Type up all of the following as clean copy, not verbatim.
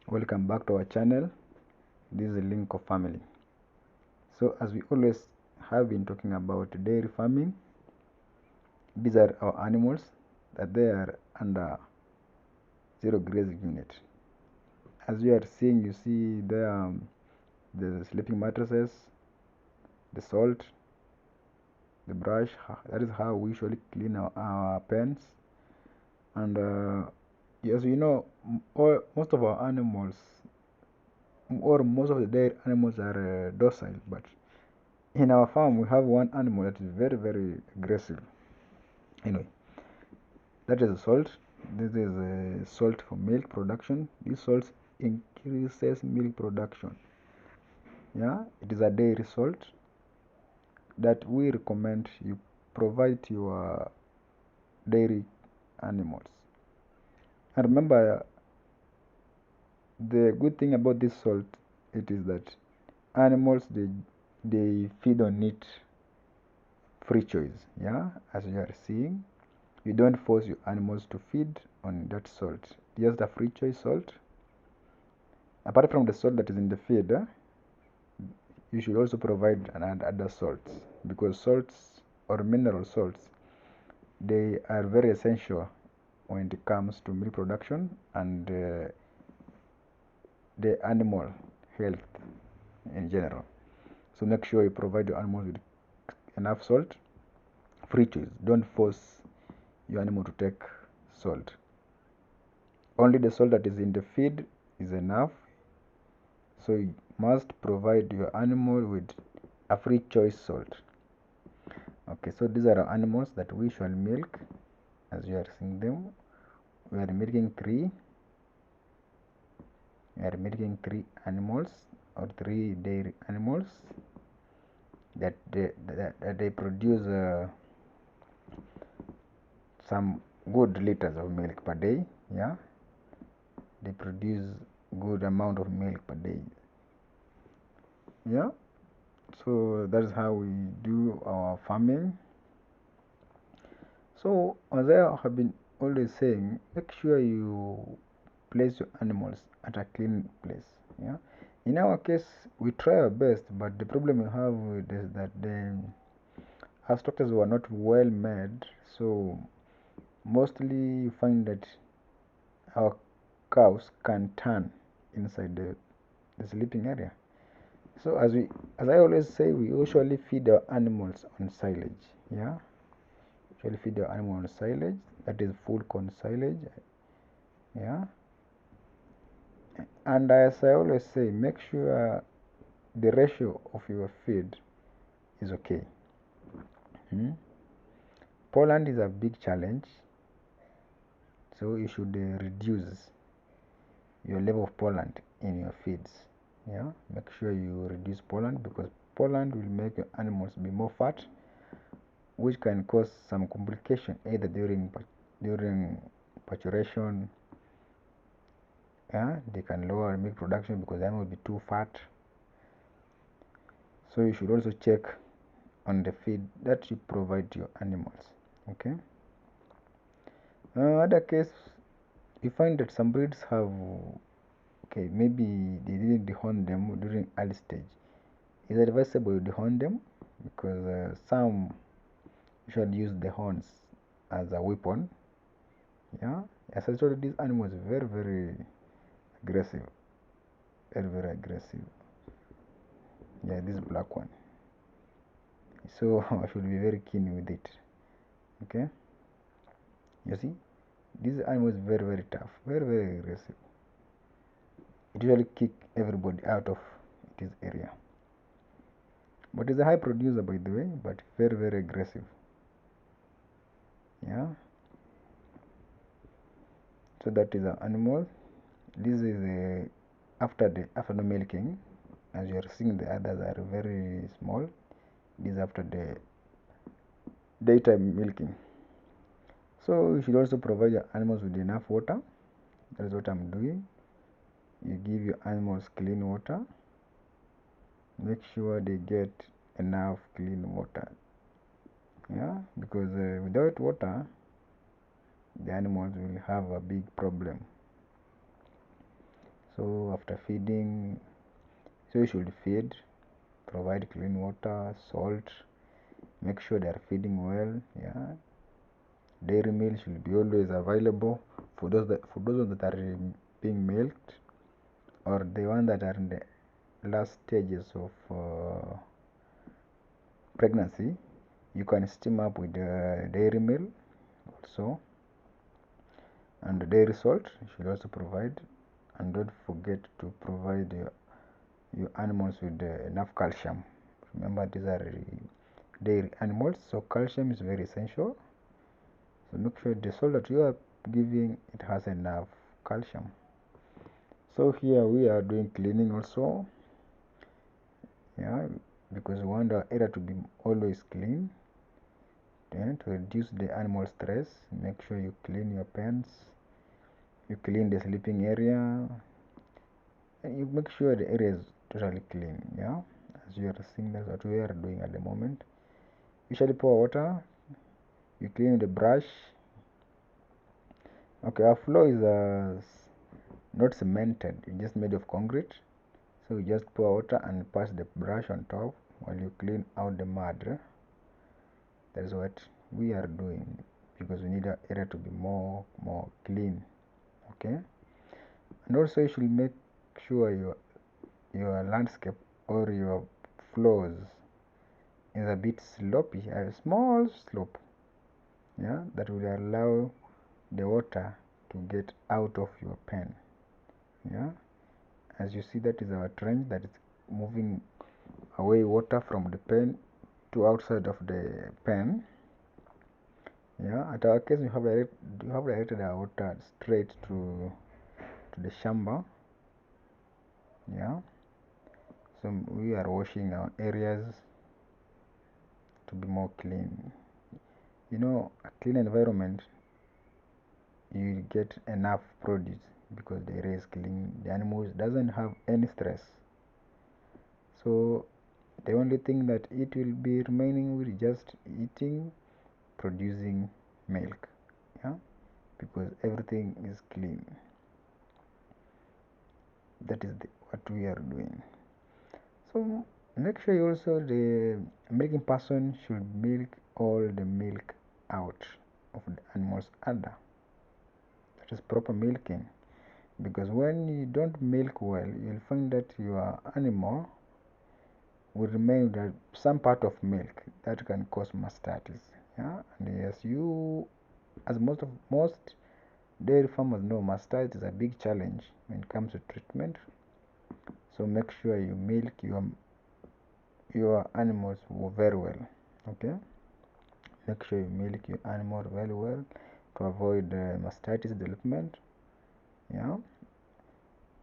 Welcome back to our channel. This is Linko Family. So as we always have been talking about dairy farming, these are our animals that they are under zero grazing unit. As you are seeing, you see there the sleeping mattresses, the salt, the brush. That is how we usually clean our pens. And as you know, most of our animals, or most of the dairy animals, are docile, but in our farm we have one animal that is very aggressive. Anyway, that is salt. This is salt for milk production. This salt increases milk production. Yeah, it is a dairy salt that we recommend you provide to your dairy animals. And remember, the good thing about this salt, it is that animals, they feed on it free choice. Yeah, as you are seeing, you don't force your animals to feed on that salt. Just a free choice salt. Apart from the salt that is in the feed, you should also provide other salts, because salts or mineral salts, they are very essential when it comes to milk production and the animal health in general. So make sure you provide your animals with enough salt. Free choice. Don't force your animal to take salt. Only the salt that is in the feed is enough. So you must provide your animal with a free choice salt. Okay, so these are our animals that we shall milk. As you are seeing them, we are milking three animals, or three dairy animals that they produce some good liters of milk per day. Yeah, they produce good amount of milk per day. Yeah, so that's how we do our farming. So as I have been always saying, make sure you place your animals at a clean place. Yeah, in our case we try our best, but the problem we have is that our structures were not well made. So mostly you find that our cows can turn inside the sleeping area. So as I always say, we usually feed our animals on silage. Yeah, usually feed our animal on silage, that is full corn silage. Yeah, and as I always say, make sure the ratio of your feed is okay. Pollen is a big challenge, so you should reduce your level of pollen in your feeds. Yeah, make sure you reduce pollen, because pollen will make your animals be more fat, which can cause some complication either during pasteurization. Yeah, they can lower milk production because the animal will be too fat. So you should also check on the feed that you provide to your animals. Okay. Other case, you find that some breeds have, okay, maybe they didn't dehorn them during early stage. It's advisable you dehorn them, because some should use the horns as a weapon. Yeah, as I told you, this animal is very aggressive, very aggressive. Yeah, this black one. So I should be very keen with it. Okay, you see, this animal is very tough, very aggressive. It usually kick everybody out of this area, but it's a high producer, by the way, but very aggressive. Yeah, so that is an animal. This is after the milking. As you are seeing, the others are very small. This is after the daytime milking. So you should also provide your animals with enough water. That is what I'm doing. You give your animals clean water. Make sure they get enough clean water. Yeah, because without water, the animals will have a big problem. So after feeding, so you should feed, provide clean water, salt, make sure they are feeding well. Yeah, dairy milk should be always available for those that are being milked, or the one that are in the last stages of pregnancy. You can steam up with dairy milk also, and dairy salt you should also provide. And don't forget to provide your animals with enough calcium. Remember, these are dairy animals, so calcium is very essential. So make sure the salt that you are giving, it has enough calcium. So here we are doing cleaning also, yeah, because we want our area to be always clean. Then to reduce the animal stress, make sure you clean your pens, you clean the sleeping area, and you make sure the area is totally clean. Yeah, as you are seeing, that's what we are doing at the moment. Usually pour water, you clean with the brush. Okay, our floor is not cemented, it's just made of concrete. So you just pour water and pass the brush on top while you clean out the mud. That is what we are doing, because we need our area to be more clean. Okay, and also you should make sure your landscape or your floors is a bit slopey, a small slope, yeah, that will allow the water to get out of your pen. Yeah, as you see, that is our trench that is moving away water from the pen to outside of the pen. Yeah, at our case, you have directed our water straight to the chamber. Yeah, so we are washing our areas to be more clean. You know, a clean environment, you get enough produce because the area is clean. The animals doesn't have any stress. So the only thing that it will be remaining will just eating, producing milk. Yeah, because everything is clean. That is what we are doing. So make sure you also, the milking person should milk all the milk out of the animal's udder. That is proper milking, because when you don't milk well, you'll find that your animal will remain with some part of milk that can cause mastitis. Yeah, and yes, you, as most dairy farmers know, mastitis is a big challenge when it comes to treatment. So make sure you milk your animals very well. Okay, make sure you milk your animal very well to avoid mastitis development. Yeah,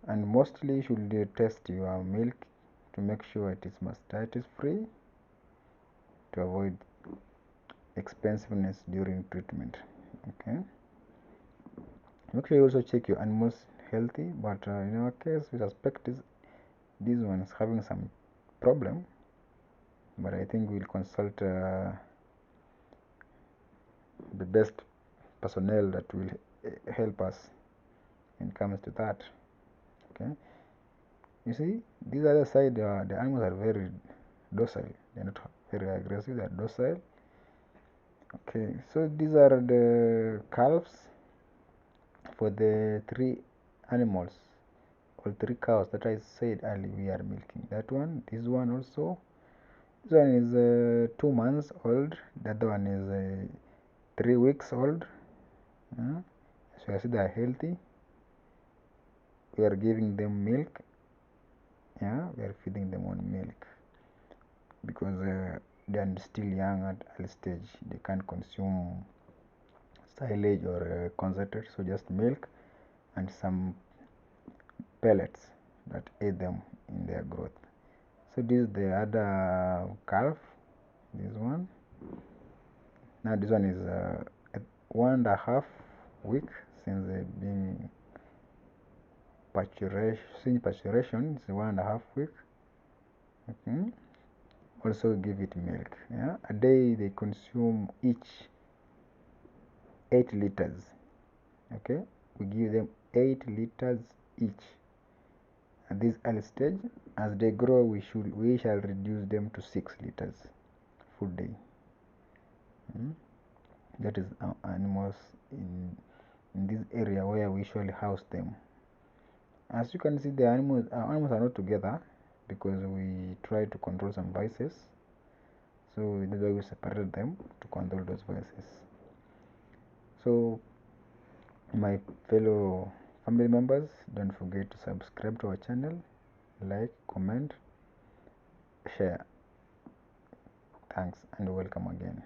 and mostly you should test your milk to make sure it is mastitis free, to avoid expensiveness during treatment. Okay, make sure you also check your animals healthy, but in our case we suspect this one is having some problem, but I think we'll consult the best personnel that will help us when it comes to that. Okay, you see, this other side, the animals are very docile, they're not very aggressive, they're docile. Okay, so these are the calves for the 3 animals or 3 cows that I said earlier we are milking. That one, this one also. This one is 2 months old. The other one is 3 weeks old. So you see they are healthy. We are giving them milk. Yeah, we are feeding them on milk because they are still young at early stage. They can't consume silage or concentrate, so just milk and some pellets that aid them in their growth. So this is the other calf, this one. Now this one is 1.5 week since being pasteurization. It's 1.5 week. Okay. Also give it milk. Yeah, a day they consume each 8 liters. Okay, we give them 8 liters each. at this early stage. As they grow, we shall reduce them to 6 liters food day. That is our animals in this area where we usually house them. As you can see, our animals are not together because we try to control some vices. So that's why we separated them to control those vices. So my fellow family members, don't forget to subscribe to our channel, like, comment, share. Thanks and welcome again.